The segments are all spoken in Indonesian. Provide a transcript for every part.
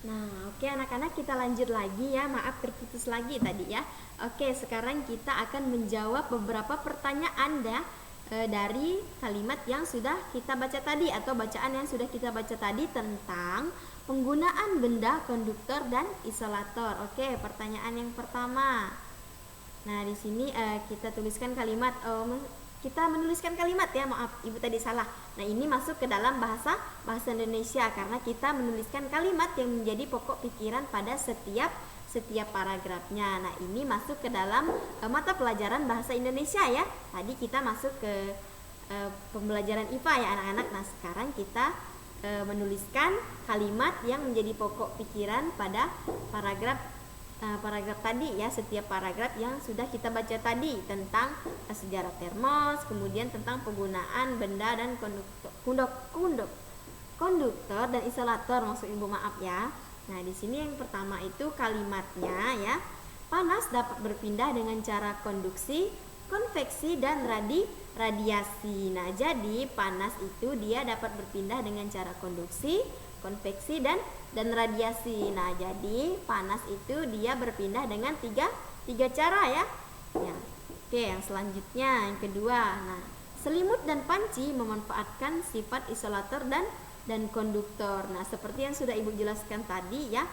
Nah, oke anak-anak, kita lanjut lagi ya. Maaf terputus lagi tadi ya. Oke, sekarang kita akan menjawab beberapa pertanyaan dari kalimat yang sudah kita baca tadi atau bacaan yang sudah kita baca tadi tentang penggunaan benda konduktor dan isolator. Oke, pertanyaan yang pertama. Nah, di sini kita tuliskan kalimat kita menuliskan kalimat ya, maaf Ibu tadi salah. Nah, ini masuk ke dalam bahasa Indonesia karena kita menuliskan kalimat yang menjadi pokok pikiran pada setiap paragrafnya. Nah, ini masuk ke dalam mata pelajaran bahasa Indonesia ya. Tadi kita masuk ke pembelajaran IPA ya anak-anak. Nah, sekarang kita menuliskan kalimat yang menjadi pokok pikiran pada paragraf tadi ya, setiap paragraf yang sudah kita baca tadi tentang sejarah termos, kemudian tentang penggunaan benda dan konduktor dan isolator, maksud Ibu, maaf ya. Nah, di sini yang pertama itu kalimatnya ya. Panas dapat berpindah dengan cara konduksi, konveksi dan radiasi. Nah, jadi panas itu dia dapat berpindah dengan cara konduksi, konveksi dan radiasi. Nah, jadi panas itu dia berpindah dengan tiga cara ya. Oke, yang selanjutnya yang kedua. Nah, selimut dan panci memanfaatkan sifat isolator dan konduktor. Nah, seperti yang sudah Ibu jelaskan tadi ya.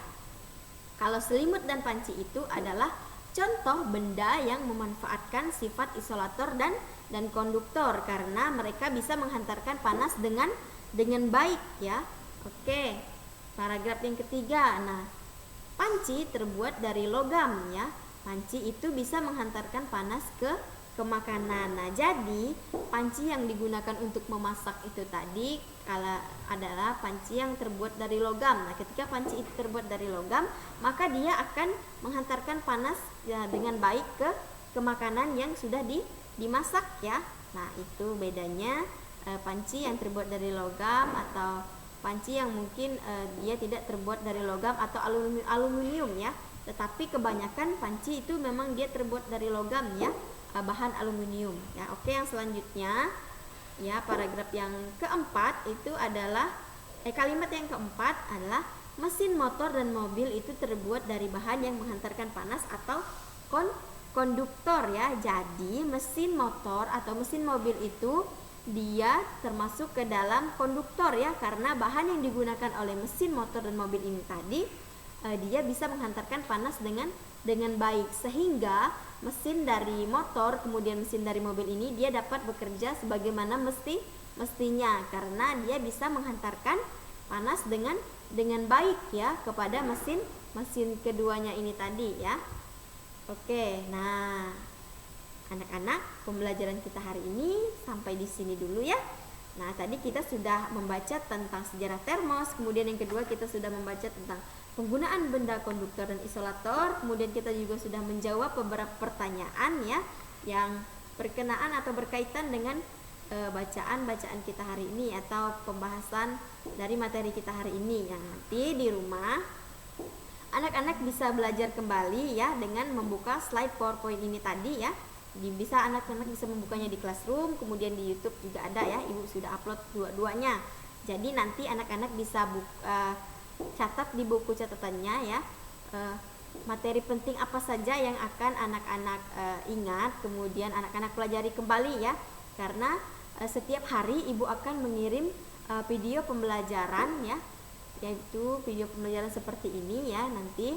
Kalau selimut dan panci itu adalah contoh benda yang memanfaatkan sifat isolator dan konduktor karena mereka bisa menghantarkan panas dengan baik ya. Oke, paragraf yang ketiga. Nah, panci terbuat dari logam ya. Panci itu bisa menghantarkan panas ke makanan. Nah, jadi panci yang digunakan untuk memasak itu tadi adalah panci yang terbuat dari logam. Nah, ketika panci itu terbuat dari logam, maka dia akan menghantarkan panas ya dengan baik ke makanan yang sudah dimasak ya. Nah, itu bedanya panci yang terbuat dari logam atau panci yang mungkin dia tidak terbuat dari logam atau aluminium ya, tetapi kebanyakan panci itu memang dia terbuat dari logam ya, bahan aluminium ya. Oke, yang selanjutnya ya, paragraf yang keempat itu adalah kalimat yang keempat adalah mesin motor dan mobil itu terbuat dari bahan yang menghantarkan panas atau konduktor ya. Jadi mesin motor atau mesin mobil itu dia termasuk ke dalam konduktor ya, karena bahan yang digunakan oleh mesin motor dan mobil ini tadi dia bisa menghantarkan panas dengan baik, sehingga mesin dari motor kemudian mesin dari mobil ini dia dapat bekerja sebagaimana mestinya karena dia bisa menghantarkan panas dengan baik ya kepada mesin keduanya ini tadi ya. Oke, nah anak-anak, pembelajaran kita hari ini sampai di sini dulu ya. Nah, tadi kita sudah membaca tentang sejarah termos, kemudian yang kedua kita sudah membaca tentang penggunaan benda konduktor dan isolator, kemudian kita juga sudah menjawab beberapa pertanyaan ya yang berkenaan atau berkaitan dengan bacaan-bacaan kita hari ini atau pembahasan dari materi kita hari ini. Yang nanti di rumah anak-anak bisa belajar kembali ya dengan membuka slide PowerPoint ini tadi ya. Bisa anak-anak bisa membukanya di Classroom, kemudian di YouTube juga ada ya, Ibu sudah upload dua-duanya. Jadi nanti anak-anak bisa catat di buku catatannya ya, materi penting apa saja yang akan anak-anak ingat, kemudian anak-anak pelajari kembali ya, karena setiap hari Ibu akan mengirim video pembelajaran ya, yaitu video pembelajaran seperti ini ya. Nanti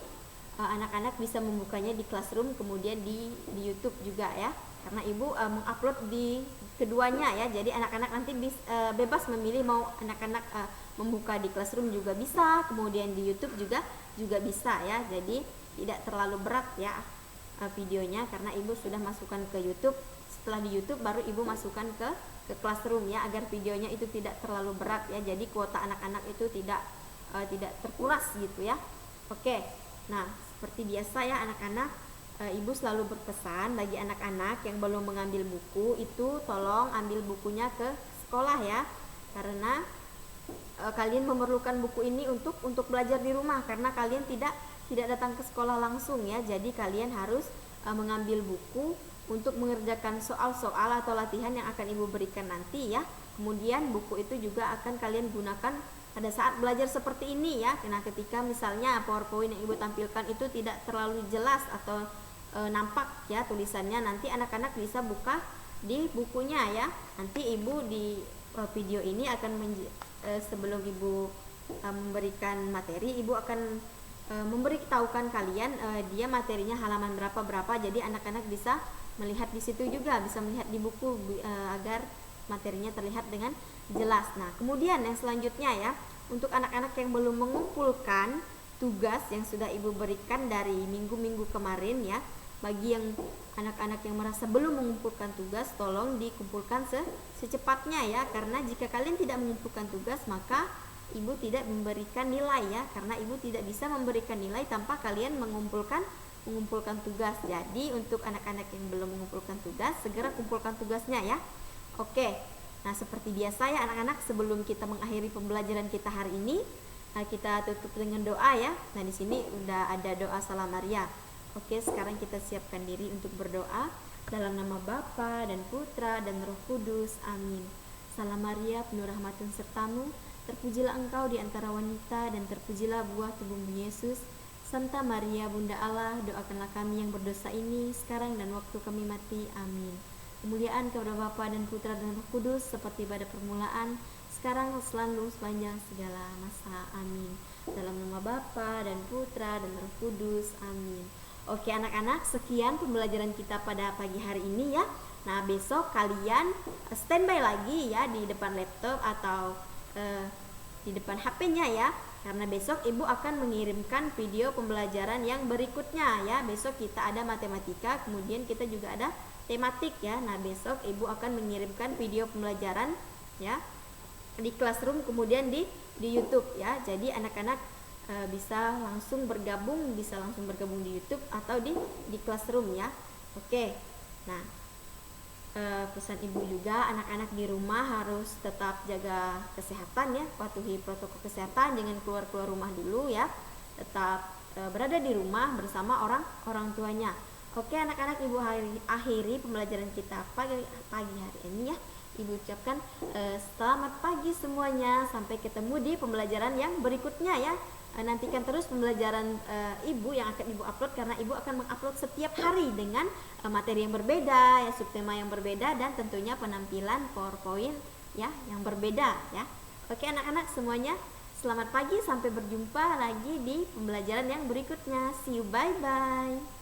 anak-anak bisa membukanya di Classroom, kemudian di YouTube juga ya, karena Ibu mengupload di keduanya ya. Jadi anak-anak nanti bebas memilih mau anak-anak membuka di Classroom juga bisa, kemudian di YouTube juga bisa ya. Jadi tidak terlalu berat ya videonya karena Ibu sudah masukkan ke YouTube. Setelah di YouTube baru Ibu masukkan ke Classroom ya, agar videonya itu tidak terlalu berat ya. Jadi kuota anak-anak itu tidak terkuras gitu ya. Oke. Nah, seperti biasa ya anak-anak, Ibu selalu berpesan bagi anak-anak yang belum mengambil buku itu tolong ambil bukunya ke sekolah ya, karena kalian memerlukan buku ini untuk belajar di rumah karena kalian tidak datang ke sekolah langsung ya. Jadi kalian harus mengambil buku untuk mengerjakan soal-soal atau latihan yang akan Ibu berikan nanti ya. Kemudian buku itu juga akan kalian gunakan pada saat belajar seperti ini ya. Nah, ketika misalnya PowerPoint yang Ibu tampilkan itu tidak terlalu jelas atau nampak ya tulisannya, nanti anak-anak bisa buka di bukunya ya. Nanti Ibu di video ini akan sebelum Ibu memberikan materi, Ibu akan memberitahukan kalian dia materinya halaman berapa, jadi anak-anak bisa melihat di situ juga, bisa melihat di buku agar materinya terlihat dengan jelas. Nah, kemudian yang selanjutnya ya, untuk anak-anak yang belum mengumpulkan tugas yang sudah Ibu berikan dari minggu-minggu kemarin ya, bagi yang anak-anak yang merasa belum mengumpulkan tugas, tolong dikumpulkan secepatnya ya, karena jika kalian tidak mengumpulkan tugas maka Ibu tidak memberikan nilai ya, karena Ibu tidak bisa memberikan nilai tanpa kalian mengumpulkan tugas. Jadi untuk anak-anak yang belum mengumpulkan tugas, segera kumpulkan tugasnya ya. Oke. Nah, seperti biasa ya anak-anak, sebelum kita mengakhiri pembelajaran kita hari ini, kita tutup dengan doa ya. Nah, di sini udah ada doa Salam Maria. Oke, sekarang kita siapkan diri untuk berdoa dalam nama Bapa dan Putra dan Roh Kudus. Amin. Salam Maria, penuh rahmat Tuhan sertamu, terpujilah engkau di antara wanita dan terpujilah buah tubuhmu Yesus. Santa Maria Bunda Allah, doakanlah kami yang berdosa ini sekarang dan waktu kami mati. Amin. Kemuliaan kepada Bapa dan Putra dan Roh Kudus, seperti pada permulaan, sekarang selalu sepanjang segala masa. Amin. Dalam nama Bapa dan Putra dan Roh Kudus. Amin. Oke anak-anak, sekian pembelajaran kita pada pagi hari ini ya. Nah, besok kalian standby lagi ya di depan laptop atau di depan HP-nya ya, karena besok Ibu akan mengirimkan video pembelajaran yang berikutnya ya. Besok kita ada matematika, kemudian kita juga ada tematik ya. Nah, besok Ibu akan mengirimkan video pembelajaran ya di Classroom, kemudian di YouTube ya. Jadi anak-anak bisa langsung bergabung di YouTube atau di Classroom ya. Oke. Nah, pesan Ibu juga, anak-anak di rumah harus tetap jaga kesehatan ya, patuhi protokol kesehatan, jangan keluar rumah dulu ya, tetap berada di rumah bersama orang tuanya. Oke anak-anak, Ibu akhiri pembelajaran kita pagi hari ini ya. Ibu ucapkan selamat pagi semuanya, sampai ketemu di pembelajaran yang berikutnya ya. Nantikan terus pembelajaran Ibu yang akan Ibu upload, karena Ibu akan mengupload setiap hari dengan materi yang berbeda ya, subtema yang berbeda, dan tentunya penampilan PowerPoint ya yang berbeda ya. Oke anak-anak semuanya, selamat pagi, sampai berjumpa lagi di pembelajaran yang berikutnya. See you, bye bye.